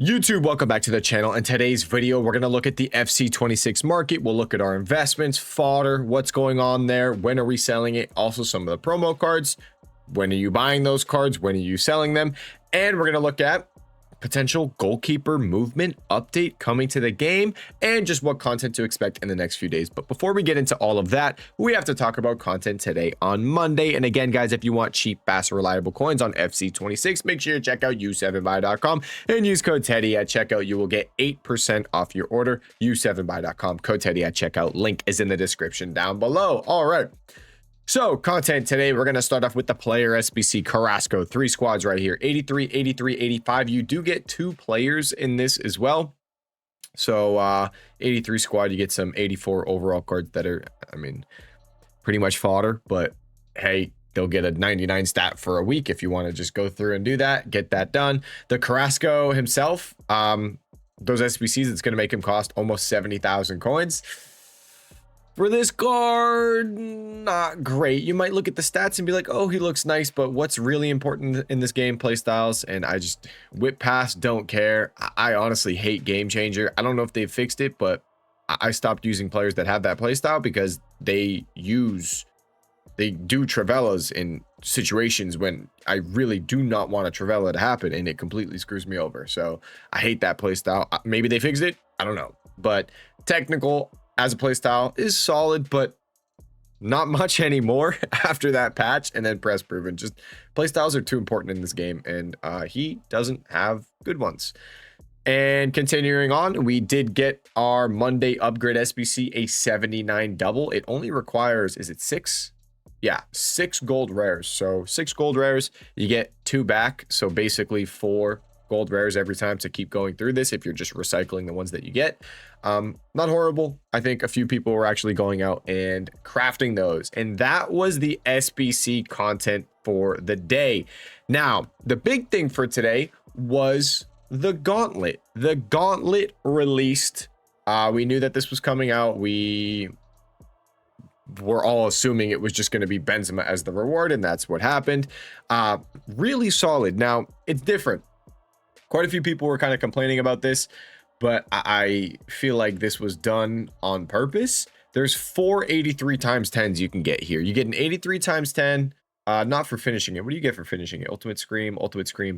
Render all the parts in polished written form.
YouTube, welcome back to the channel. In today's video, we're going to look at the FC26 market. We'll look at our investments, fodder, what's going on there, when are we selling it, also some of the promo cards, when are you buying those cards, when are you selling them, and we're going to look at potential goalkeeper movement update coming to the game and just what content to expect in the next few days. But before we get into all of that, we have to talk about content today on Monday. And again, guys, if you want cheap, fast, reliable coins on FC26, make sure you check out u7buy.com and use code Teddy at checkout. You will get 8% off your order. u7buy.com, code Teddy at checkout. Link is in the description down below. All right. So content today, we're going to start off with the player SBC Carrasco, 3 squads right here, 83, 83, 85. You do get 2 players in this as well. So 83 squad, you get some 84 overall cards that are, I mean, pretty much fodder, but hey, they'll get a 99 stat for a week if you want to just go through and do that, get that done. The Carrasco himself, those SBCs, it's going to make him cost almost 70,000 coins. For this card, not great. You might look at the stats and be like, oh, he looks nice, but what's really important in this game? Play styles, and I just whip pass, don't care. I honestly hate Game Changer. I don't know if they've fixed it, but I stopped using players that have that play style because they do Travellas in situations when I really do not want a Travella to happen, and it completely screws me over. So I hate that play style. Maybe they fixed it. I don't know, but technical as a playstyle is solid, but not much anymore after that patch. And then press proven. Just playstyles are too important in this game, and he doesn't have good ones. And continuing on, we did get our Monday upgrade SBC, a 79 double. It only requires, is it 6? Yeah, 6 gold rares. So 6 gold rares, you get 2 back. So basically 4 gold rares every time to keep going through this if you're just recycling the ones that you get. Not horrible. I think a few people were actually going out and crafting those, and that was the SBC content for the day. Now the big thing for today was the Gauntlet. The Gauntlet released. We knew that this was coming out. We were all assuming it was just going to be Benzema as the reward, and that's what happened. Really solid. Now it's different. Quite a few people were kind of complaining about this, but I feel like this was done on purpose. There's 4 83 times 10s you can get here. You get an 83 times 10, not for finishing it. What do you get for finishing it? Ultimate Scream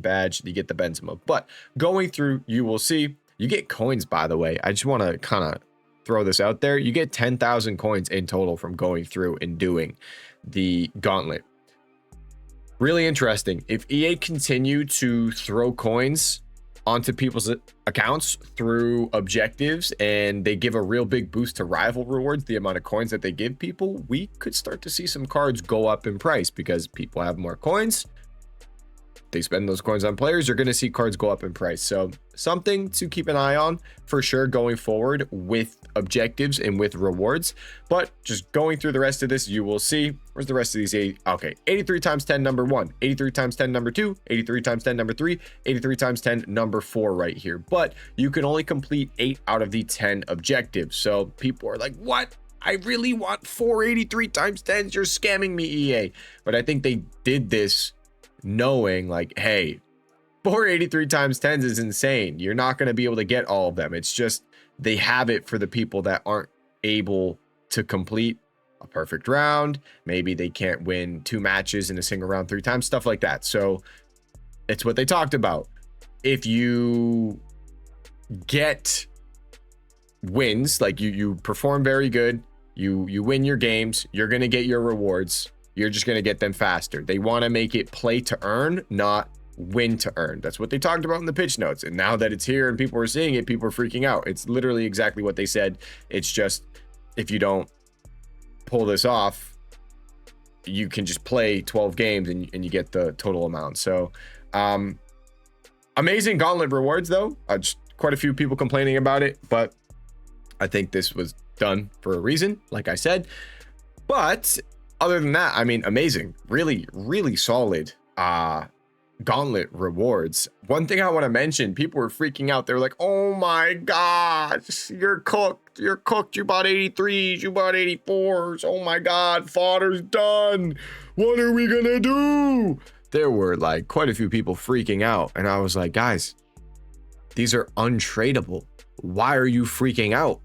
badge. You get the Benzema. But going through, you will see you get coins, by the way. I just want to kind of throw this out there. You get 10,000 coins in total from going through and doing the Gauntlet. Really interesting. If EA continue to throw coins onto people's accounts through objectives and they give a real big boost to rival rewards, the amount of coins that they give people, we could start to see some cards go up in price because people have more coins. They spend those coins on players, you're going to see cards go up in price. So something to keep an eye on for sure going forward with objectives and with rewards. But just going through the rest of this, you will see, where's the rest of these? Okay, 83 times 10 number 1, 83 times 10 number 2, 83 times 10 number 3, 83 times 10 number 4 right here. But you can only complete 8 out of the 10 objectives. So people are like, what? I really want 483 times 10s. You're scamming me, EA. But I think they did this knowing like, hey, 483 times 10s is insane. You're not going to be able to get all of them. It's just they have it for the people that aren't able to complete a perfect round. Maybe they can't win 2 matches in a single round 3 times, stuff like that. So it's what they talked about. If you get wins, like you perform very good, you win your games, you're going to get your rewards. You're just going to get them faster. They want to make it play to earn, not win to earn. That's what they talked about in the pitch notes. And now that it's here and people are seeing it, people are freaking out. It's literally exactly what they said. It's just, if you don't pull this off, you can just play 12 games and you get the total amount. So amazing Gauntlet rewards though. Just quite a few people complaining about it, but I think this was done for a reason, like I said. But other than that, I mean, amazing, really, really solid Gauntlet rewards. One thing I want to mention, people were freaking out. They were like, oh my gosh, you're cooked. You're cooked. You bought 83s. You bought 84s. Oh my God, fodder's done. What are we going to do? There were like quite a few people freaking out. And I was like, guys, These are untradeable. Why are you freaking out?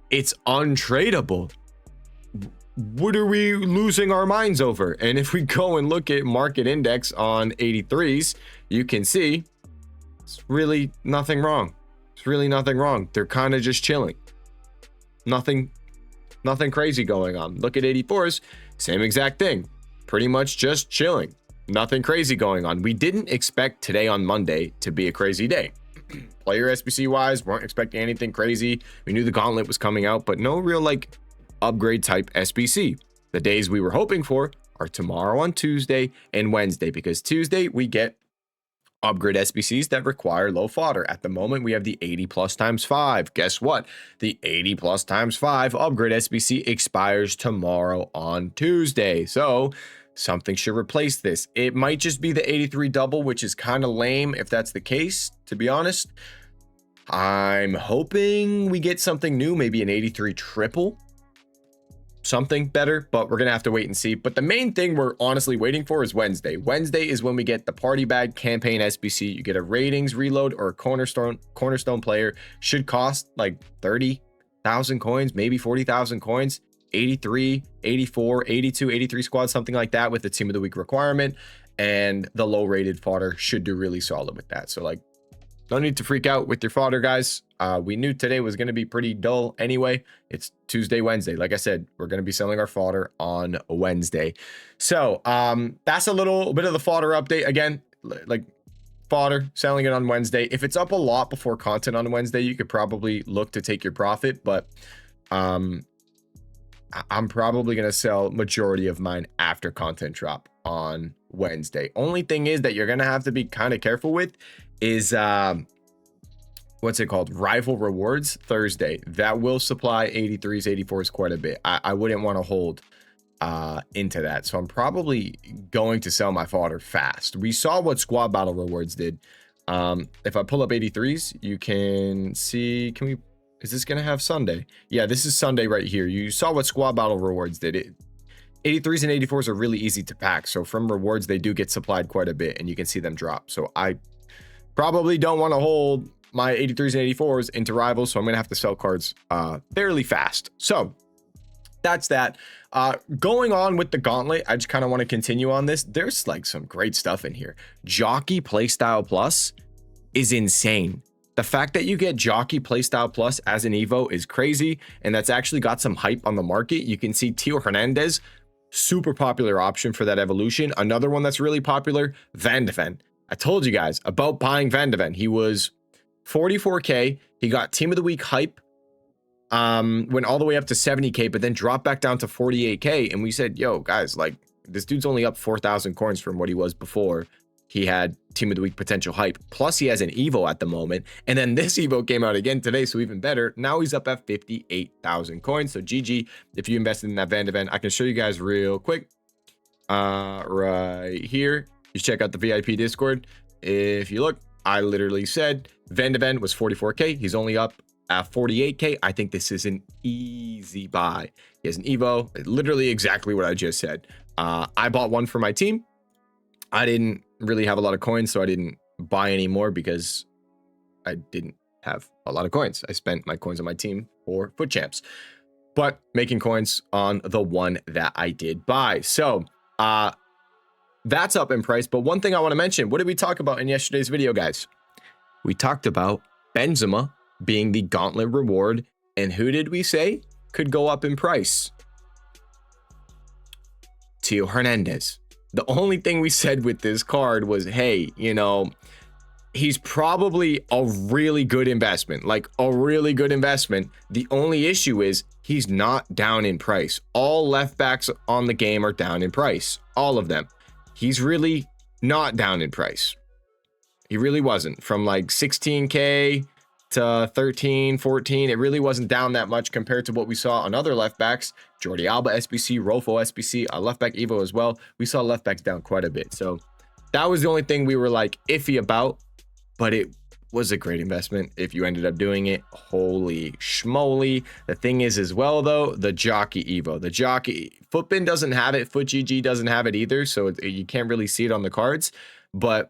It's untradeable. What are we losing our minds over? And if we go and look at market index on 83s, you can see it's really nothing wrong. It's really nothing wrong. They're kind of just chilling. Nothing crazy going on. Look at 84s, same exact thing. Pretty much just chilling. Nothing crazy going on. We didn't expect today on Monday to be a crazy day. Player SBC wise, weren't expecting anything crazy. We knew the Gauntlet was coming out, but no real like upgrade type SBC. The days we were hoping for are tomorrow on Tuesday and Wednesday, because Tuesday we get upgrade SBCs that require low fodder. At the moment, we have the 80 plus times 5. Guess what? The 80 plus times 5 upgrade SBC expires tomorrow on Tuesday. So something should replace this. It might just be the 83 double, which is kind of lame if that's the case, to be honest. I'm hoping we get something new, maybe an 83 triple. Something better, but we're gonna have to wait and see. But the main thing we're honestly waiting for is Wednesday. Wednesday is when we get the party bag campaign SBC. You get a ratings reload or a cornerstone player. Should cost like 30,000 coins, maybe 40,000 coins. 83, 84, 82, 83 squad, something like that, with the team of the week requirement. And the low rated fodder should do really solid with that. So like, no need to freak out with your fodder, guys. We knew today was going to be pretty dull anyway. It's Tuesday, Wednesday. Like I said, we're going to be selling our fodder on Wednesday. So that's a little bit of the fodder update. Again, like fodder, selling it on Wednesday. If it's up a lot before content on Wednesday, you could probably look to take your profit. But I'm probably going to sell majority of mine after content drop on Wednesday. Only thing is that you're going to have to be kind of careful with is what's it called, rival rewards Thursday. That will supply 83s 84s quite a bit. I wouldn't want to hold into that, so I'm probably going to sell my fodder fast. We saw what squad battle rewards did. If I pull up 83s, you can see, is this gonna have Sunday? Yeah, this is Sunday right here. You saw what squad battle rewards did. 83s and 84s are really easy to pack, so from rewards they do get supplied quite a bit, and you can see them drop. So I probably don't want to hold my 83s and 84s into rivals, so I'm gonna have to sell cards fairly fast. So that's that. Going on with the Gauntlet, I just kind of want to continue on this. There's like some great stuff in here. Jockey Playstyle Plus is insane. The fact that you get Jockey Playstyle Plus as an Evo is crazy, and that's actually got some hype on the market. You can see Tio Hernandez, super popular option for that evolution. Another one that's really popular, Van de Ven. I told you guys about buying Van de Ven. He was 44K. He got Team of the Week hype, went all the way up to 70K, but then dropped back down to 48K. And we said, yo, guys, like, this dude's only up 4,000 coins from what he was before he had Team of the Week potential hype. Plus, he has an Evo at the moment. And then this Evo came out again today, so even better. Now he's up at 58,000 coins. So GG, if you invested in that Van de Ven. I can show you guys real quick. Right here. You check out the VIP Discord. If you look, I literally said Van de Ven was 44K. He's only up at 48K. I think this is an easy buy. He has an Evo, literally exactly what I just said. I bought one for my team. I didn't really have a lot of coins, so I didn't buy any more because I didn't have a lot of coins. I spent my coins on my team for foot champs, but making coins on the one that I did buy. So that's up in price. But one thing I want to mention, what did we talk about in yesterday's video, guys? We talked about Benzema being the Gauntlet reward, and who did we say could go up in price? Tio Hernandez. The only thing we said with this card was, hey, you know, he's probably a really good investment, like a really good investment. The only issue is he's not down in price. All left backs on the game are down in price, all of them. He's really not down in price. He really wasn't. From like 16K to 13, 14, it really wasn't down that much compared to what we saw on other left backs. Jordi Alba SBC, Rolfo SBC, a left back Evo as well. We saw left backs down quite a bit. So that was the only thing we were like iffy about, but it was a great investment if you ended up doing it. Holy schmoly. The thing is as well though, the Jockey Evo, the Jockey Footbin doesn't have it. Foot GG doesn't have it either. So you can't really see it on the cards, but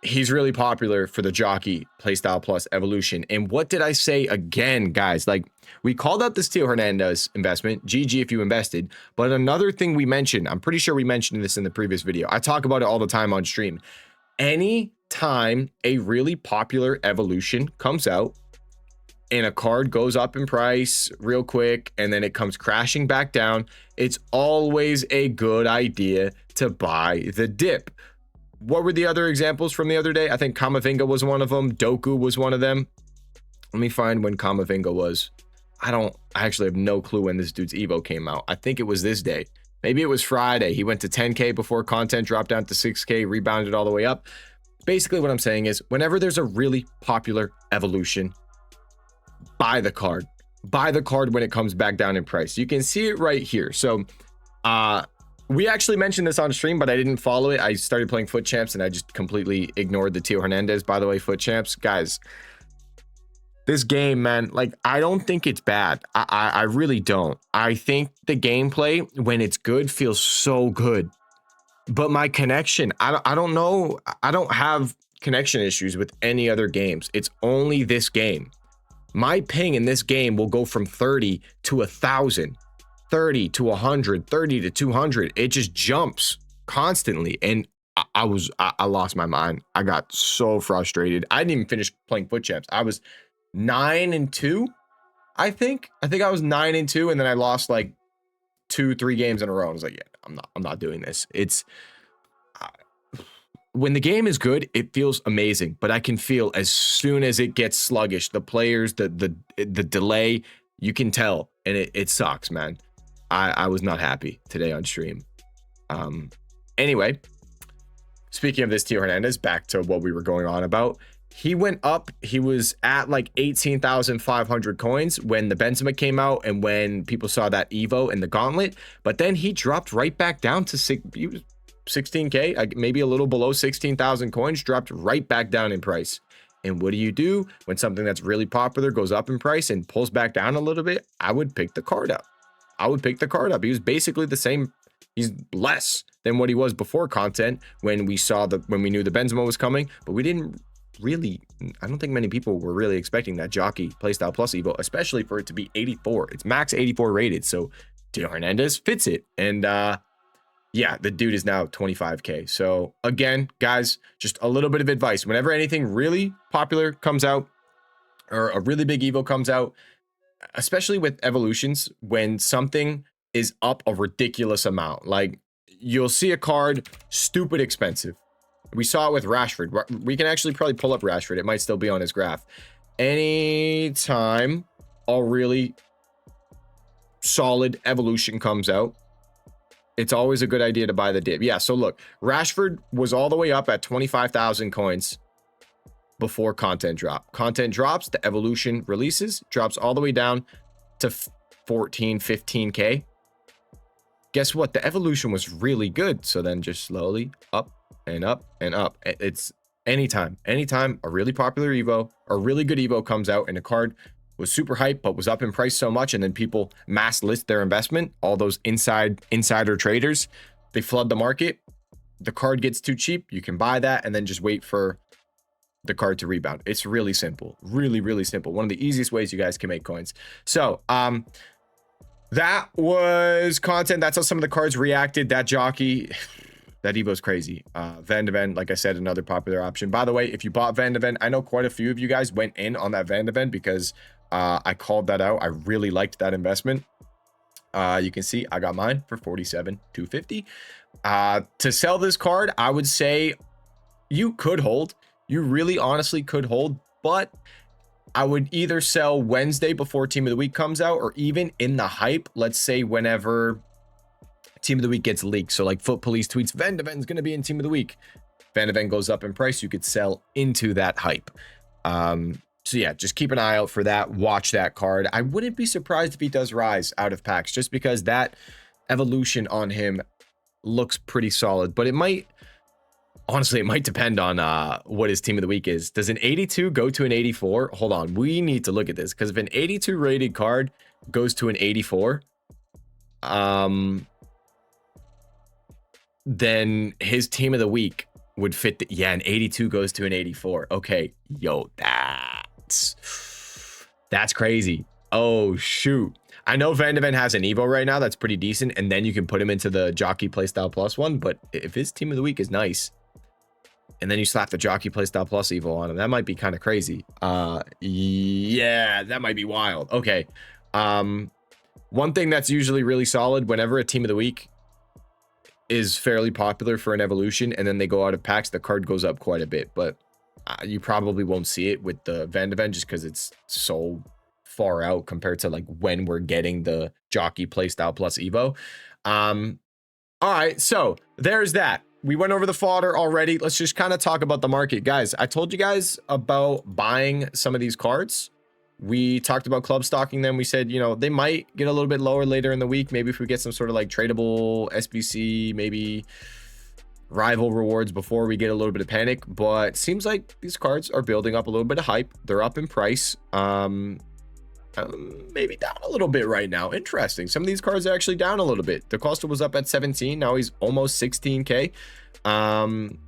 he's really popular for the jockey playstyle plus evolution. And what did I say again, guys? Like, we called out this Theo Hernandez investment. GG if you invested. But another thing we mentioned, I'm pretty sure we mentioned this in the previous video. I talk about it all the time on stream. Any time a really popular evolution comes out and a card goes up in price real quick and then it comes crashing back down, it's always a good idea to buy the dip. What were the other examples from the other day? I think Kamavinga was one of them. Doku was one of them. Let me find when Kamavinga was. I actually have no clue when this dude's Evo came out. I think it was this day. Maybe it was Friday. He went to 10K before content, dropped down to 6K, rebounded all the way up. Basically what I'm saying is whenever there's a really popular evolution, buy the card. Buy the card when it comes back down in price. You can see it right here. So, we actually mentioned this on stream, but I didn't follow it. I started playing Foot Champs and I just completely ignored the Theo Hernandez. By the way, Foot Champs, guys, this game, man, like, I don't think it's bad. I really don't. I think the gameplay, when it's good, feels so good. But my connection, I don't know. I don't have connection issues with any other games. It's only this game. My ping in this game will go from 30 to 1,000. 30 to 100, 30 to 200. It just jumps constantly. And I lost my mind. I got so frustrated. I didn't even finish playing Foot Champs. I was 9-2, I think. I was 9-2, and then I lost like 2-3 games in a row. I was like, yeah, I'm not doing this. It's when the game is good, it feels amazing. But I can feel as soon as it gets sluggish, the players, the delay, you can tell, and it sucks, man. I was not happy today on stream. Anyway, speaking of this Theo Hernandez, back to what we were going on about. He went up. He was at like 18,500 coins when the Benzema came out and when people saw that Evo and the Gauntlet. But then he dropped right back down to 16K, maybe a little below 16,000 coins, dropped right back down in price. And what do you do when something that's really popular goes up in price and pulls back down a little bit? I would pick the card up. He was basically the same. He's less than what he was before content when we knew the Benzema was coming, but we didn't really, I don't think many people were really expecting that jockey playstyle plus Evo, especially for it to be 84. It's max 84 rated. So Theo Hernandez fits it. And yeah, the dude is now 25K. So again, guys, just a little bit of advice. Whenever anything really popular comes out or a really big Evo comes out, especially with evolutions, when something is up a ridiculous amount, like you'll see a card stupid expensive. We saw it with Rashford. We can actually probably pull up Rashford. It might still be on his graph. Anytime a really solid evolution comes out, it's always a good idea to buy the dip. Yeah, so look, Rashford was all the way up at 25,000 coins before content drop. Content drops, the evolution releases, drops all the way down to 14, 15K. Guess what? The evolution was really good. So then just slowly up and up and up. It's anytime a really popular Evo or really good Evo comes out and a card was super hype but was up in price so much, and then people mass list their investment, all those insider traders, they flood the market. The card gets too cheap, you can buy that and then just wait for the card to rebound. It's really simple, really simple. One of the easiest ways you guys can make coins. So that was content. That's how some of the cards reacted. That jockey, that Evo's crazy. Van de Ven, like I said, another popular option. By the way, if you bought Van de Ven, I know quite a few of you guys went in on that Van de Ven because I called that out. I really liked that investment. You can see I got mine for 47,250. To sell this card, I would say you could hold. You really honestly could hold, but I would either sell Wednesday before Team of the Week comes out, or even in the hype, let's say whenever Team of the Week gets leaked. So like Foot Police tweets, Van de Ven's going to be in Team of the Week. Van de Ven goes up in price. You could sell into that hype. So yeah, just keep an eye out for that. Watch that card. I wouldn't be surprised if he does rise out of packs, just because that evolution on him looks pretty solid, but it might, honestly, it might depend on what his Team of the Week is. Does an 82 go to an 84? Hold on, we need to look at this, because if an 82 rated card goes to an 84, then his Team of the Week would fit the, yeah, an 82 goes to an 84. Okay, yo, that's crazy. Oh shoot. I know Van de Ven has an Evo right now that's pretty decent, and then you can put him into the Jockey Playstyle Plus one, but if his Team of the Week is nice, and then you slap the Jockey Playstyle Plus Evo on him, that might be kind of crazy. Yeah, that might be wild. Okay. One thing that's usually really solid whenever a Team of the Week is fairly popular for an evolution and then they go out of packs, the card goes up quite a bit, but you probably won't see it with the Van de Ven just because it's so far out compared to like when we're getting the Jockey Playstyle Plus Evo. All right, so there's that. We went over the fodder already. Let's just kind of talk about the market. Guys, I told you guys about buying some of these cards. We talked about club stocking them. We said, you know, they might get a little bit lower later in the week. Maybe if we get some sort of like tradable SBC, maybe rival rewards before we get a little bit of panic. But seems like these cards are building up a little bit of hype. They're up in price. Maybe down a little bit right now. Interesting. Some of these cards are actually down a little bit. The Costa was up at 17. Now he's almost 16K.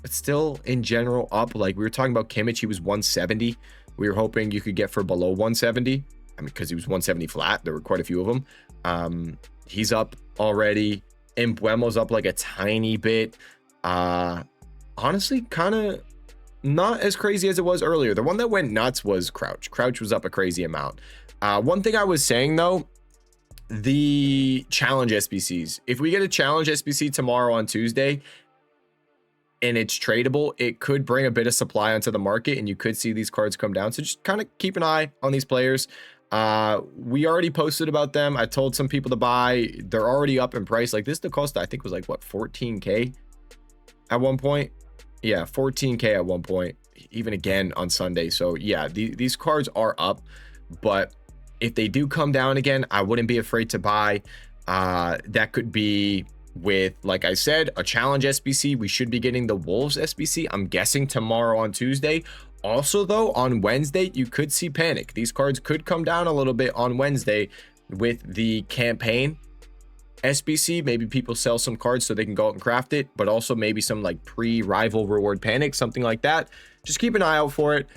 It's still in general up. Like we were talking about Kimmich, he was 170. We were hoping you could get for below 170. I mean, because he was 170 flat. There were quite a few of them. He's up already. Embuemo's up like a tiny bit. Honestly, kind of not as crazy as it was earlier. The one that went nuts was Crouch. Crouch was up a crazy amount. One thing I was saying though, the challenge SBCs. If we get a challenge SBC tomorrow on Tuesday and it's tradable, it could bring a bit of supply onto the market and you could see these cards come down. So just kind of keep an eye on these players. We already posted about them. I told some people to buy. They're already up in price. Like this DaCosta, I think was like what, 14K at one point. Yeah, 14K at one point, even again on Sunday. So yeah, these cards are up, but if they do come down again, I wouldn't be afraid to buy. That could be with, like I said, a challenge SBC. We should be getting the Wolves SBC, I'm guessing tomorrow on Tuesday. Also though, on Wednesday, you could see panic. These cards could come down a little bit on Wednesday with the campaign SBC. Maybe people sell some cards so they can go out and craft it, but also maybe some like pre-rival reward panic, something like that. Just keep an eye out for it.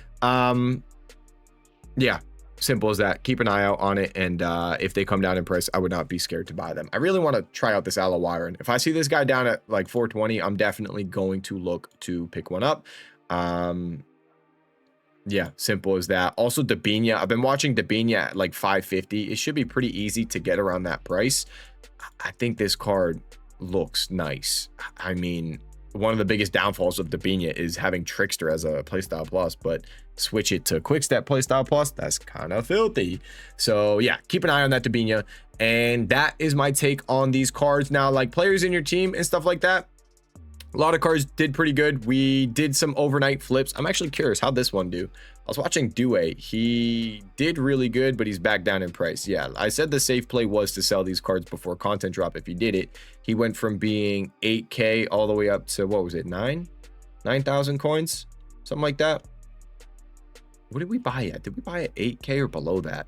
Yeah, simple as that. Keep an eye out on it, and if they come down in price, I would not be scared to buy them. I really want to try out this Aloe Iron. If I see this guy down at like 420, I'm definitely going to look to pick one up. Yeah, simple as that. Also Dabinia, I've been watching Dabinia at like 550. It should be pretty easy to get around that price. I think this card looks nice. I mean, one of the biggest downfalls of Dabinia is having Trickster as a playstyle plus, but switch it to Quickstep playstyle plus, that's kind of filthy. So yeah, keep an eye on that Dabinia. And that is my take on these cards. Now, like players in your team and stuff like that, a lot of cards did pretty good. We did some overnight flips. I'm actually curious how'd this one do. I was watching Due. He did really good, but he's back down in price. Yeah, I said the safe play was to sell these cards before content drop if he did it. He went from being 8K all the way up to, what was it, 9,000 coins? Something like that. What did we buy at? Did we buy at 8K or below that?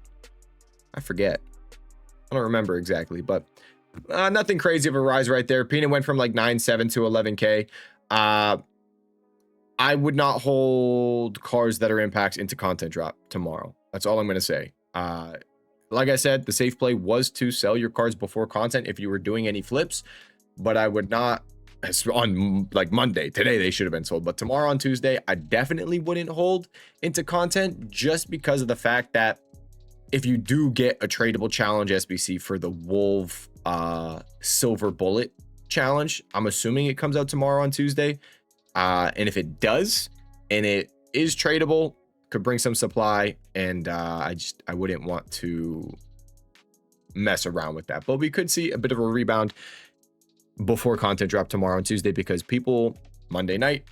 I forget. I don't remember exactly, but nothing crazy of a rise right there. Peanut went from like 9.7 to 11K. I would not hold cards that are impacts into content drop tomorrow. That's all I'm going to say. Like I said, the safe play was to sell your cards before content if you were doing any flips, but I would not, on like Monday, today they should have been sold, but tomorrow on Tuesday, I definitely wouldn't hold into content just because of the fact that if you do get a tradable challenge SBC for the Wolf Silver Bullet challenge, I'm assuming it comes out tomorrow on Tuesday. And if it does, and it is tradable, could bring some supply, and I wouldn't want to mess around with that. But we could see a bit of a rebound before content drop tomorrow on Tuesday because people Monday night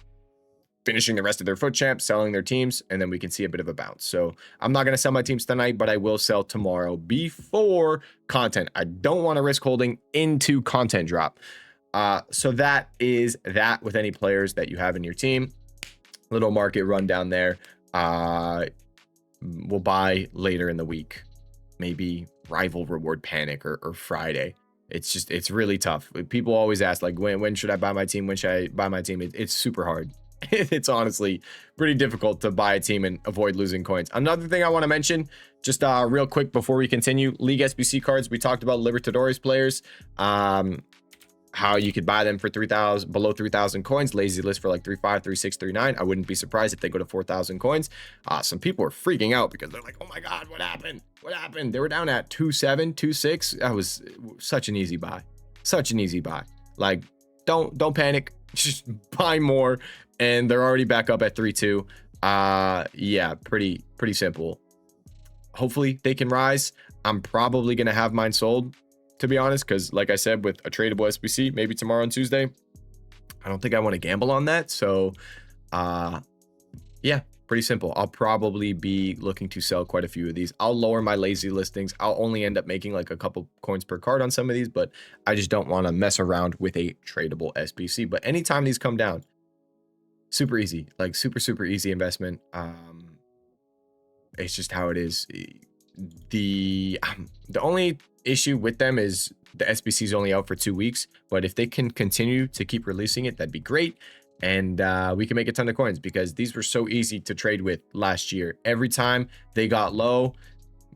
finishing the rest of their foot champs, selling their teams, and then we can see a bit of a bounce. So I'm not going to sell my teams tonight, but I will sell tomorrow before content. I don't want to risk holding into content drop. So that is that with any players that you have in your team. Little market rundown there. We'll buy later in the week, maybe rival reward panic or Friday. It's really tough. People always ask like, when should I buy my team? When should I buy my team? It's super hard. It's honestly pretty difficult to buy a team and avoid losing coins. Another thing I want to mention, just real quick before we continue, League SBC cards. We talked about Libertadores players, how you could buy them for 3,000, below 3,000 coins. Lazy list for like 3.5, 3.6, 3.9. I wouldn't be surprised if they go to 4,000 coins. Some people are freaking out because they're like, oh my God, what happened? What happened? They were down at 2.7, 2.6. That was such an easy buy. Such an easy buy. Like, don't panic. Just buy more. And they're already back up at 3.2. Yeah, pretty simple. Hopefully they can rise. I'm probably going to have mine sold, to be honest, because like I said, with a tradable SBC, maybe tomorrow on Tuesday, I don't think I want to gamble on that. So yeah, pretty simple. I'll probably be looking to sell quite a few of these. I'll lower my lazy listings. I'll only end up making like a couple coins per card on some of these, but I just don't want to mess around with a tradable SBC. But anytime these come down, super easy, like super easy investment. It's just how it is. The only issue with them is the SBC is only out for 2 weeks, but if they can continue to keep releasing it, that'd be great. And we can make a ton of coins because these were so easy to trade with last year. Every time they got low,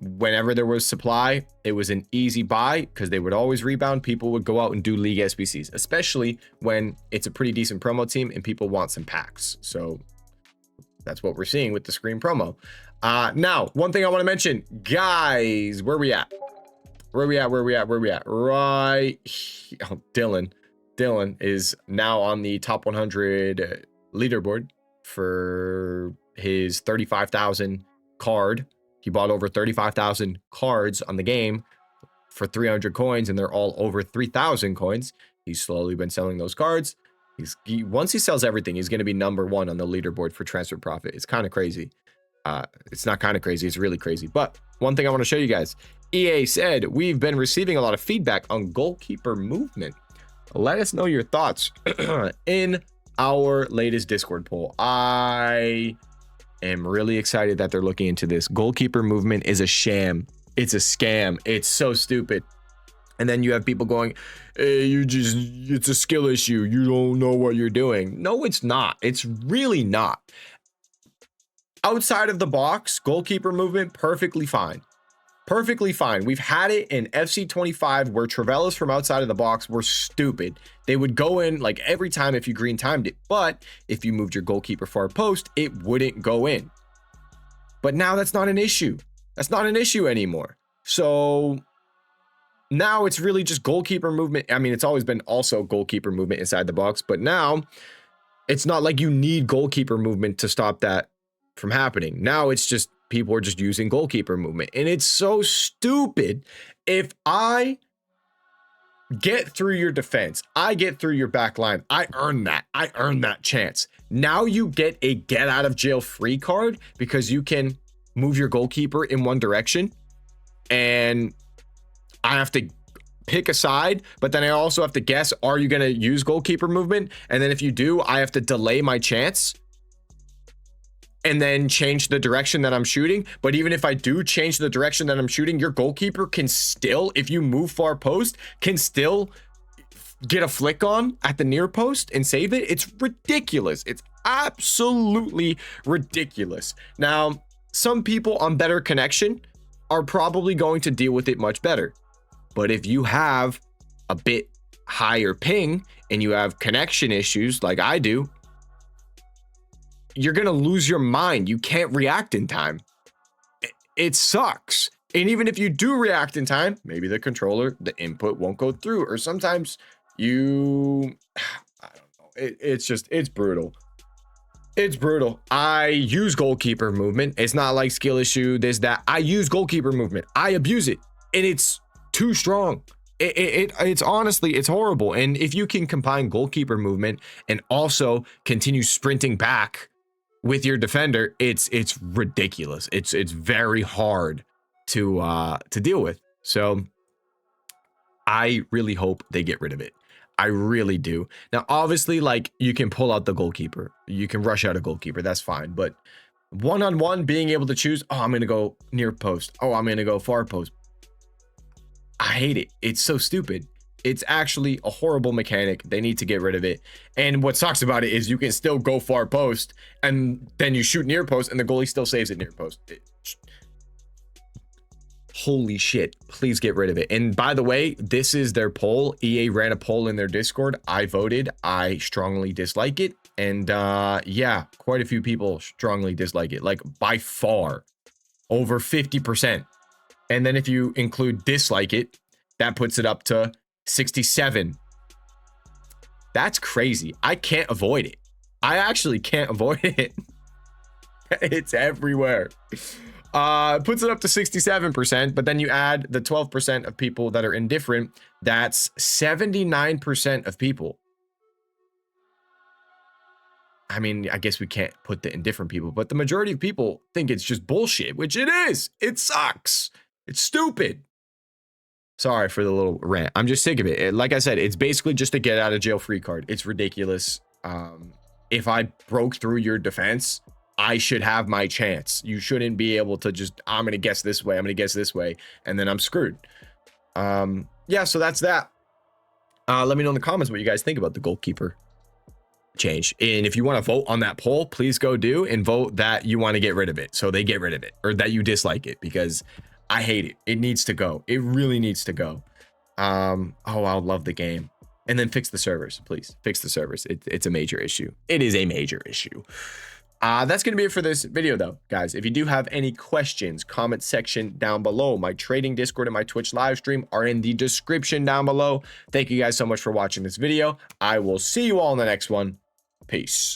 whenever there was supply, it was an easy buy because they would always rebound. People would go out and do league SBCs, especially when it's a pretty decent promo team and people want some packs. So that's what we're seeing with the screen promo. Now, one thing I want to mention, guys, where we at? Right. Oh, Dylan is now on the top 100 leaderboard for his 35,000 card. He bought over 35,000 cards on the game for 300 coins, and they're all over 3,000 coins. He's slowly been selling those cards. Once he sells everything, he's going to be #1 on the leaderboard for transfer profit. It's kind of crazy. It's not kind of crazy. It's really crazy. But one thing I want to show you guys, EA said, we've been receiving a lot of feedback on goalkeeper movement. Let us know your thoughts in our latest Discord poll. I am really excited that they're looking into this. Goalkeeper movement is a sham. It's a scam. It's so stupid. And then you have people going, hey, it's a skill issue. You don't know what you're doing. No, it's not. It's really not. Outside of the box, goalkeeper movement, perfectly fine. Perfectly fine. We've had it in FC 25 where Travellas from outside of the box were stupid. They would go in like every time if you green timed it, but if you moved your goalkeeper far post, it wouldn't go in. But now that's not an issue. That's not an issue anymore. So now it's really just goalkeeper movement. I mean, it's always been also goalkeeper movement inside the box, but now it's not like you need goalkeeper movement to stop that from happening. Now it's just people are just using goalkeeper movement, and it's so stupid. If I get through your defense, I get through your back line, I earn that chance. Now you get a get out of jail free card because you can move your goalkeeper in one direction, and I have to pick a side, but then I also have to guess, are you going to use goalkeeper movement? And then if you do, I have to delay my chance and then change the direction that I'm shooting. But even if I do change the direction that I'm shooting, your goalkeeper can still, if you move far post, can still get a flick on at the near post and save it. It's ridiculous. It's absolutely ridiculous. Now, some people on better connection are probably going to deal with it much better. But if you have a bit higher ping and you have connection issues like I do, you're going to lose your mind. You can't react in time. It sucks. And even if you do react in time, maybe the controller, the input won't go through, or sometimes I don't know. It's brutal. It's brutal. I use goalkeeper movement. It's not like skill issue, this, that. I use goalkeeper movement. I abuse it, and it's too strong. It's honestly, it's horrible. And if you can combine goalkeeper movement and also continue sprinting back with your defender, it's ridiculous. It's very hard to deal with. So I really hope they get rid of it. I really do. Now, obviously, like, you can pull out the goalkeeper. You can rush out a goalkeeper. That's fine. But one-on-one, being able to choose, oh, I'm going to go near post. Oh, I'm going to go far post. I hate it. It's so stupid. It's actually a horrible mechanic. They need to get rid of it. And what sucks about it is you can still go far post and then you shoot near post and the goalie still saves it near post. Holy shit, please get rid of it. And by the way, this is their poll. EA ran a poll in their Discord. I voted. I strongly dislike it. And yeah, quite a few people strongly dislike it, like by far over 50%. And then if you include dislike it, that puts it up to 67. That's crazy. I can't avoid it. I actually can't avoid it. It's everywhere. Puts it up to 67%, but then you add the 12% of people that are indifferent. That's 79% of people. I mean, I guess we can't put the indifferent people, but the majority of people think it's just bullshit, which it is. It sucks. It's stupid. Sorry for the little rant. I'm just sick of it. Like I said, it's basically just a get out of jail free card. It's ridiculous. If I broke through your defense, I should have my chance. You shouldn't be able to just, I'm going to guess this way. I'm going to guess this way. And then I'm screwed. Yeah, so that's that. Let me know in the comments what you guys think about the goalkeeper change. And if you want to vote on that poll, please go do and vote that you want to get rid of it. So they get rid of it, or that you dislike it, because I hate it. It needs to go. It really needs to go. Oh, I love the game. And then fix the servers, please. Fix the servers. It's a major issue. It is a major issue. That's going to be it for this video, though, guys. If you do have any questions, comment section down below. My trading Discord and my Twitch live stream are in the description down below. Thank you guys so much for watching this video. I will see you all in the next one. Peace.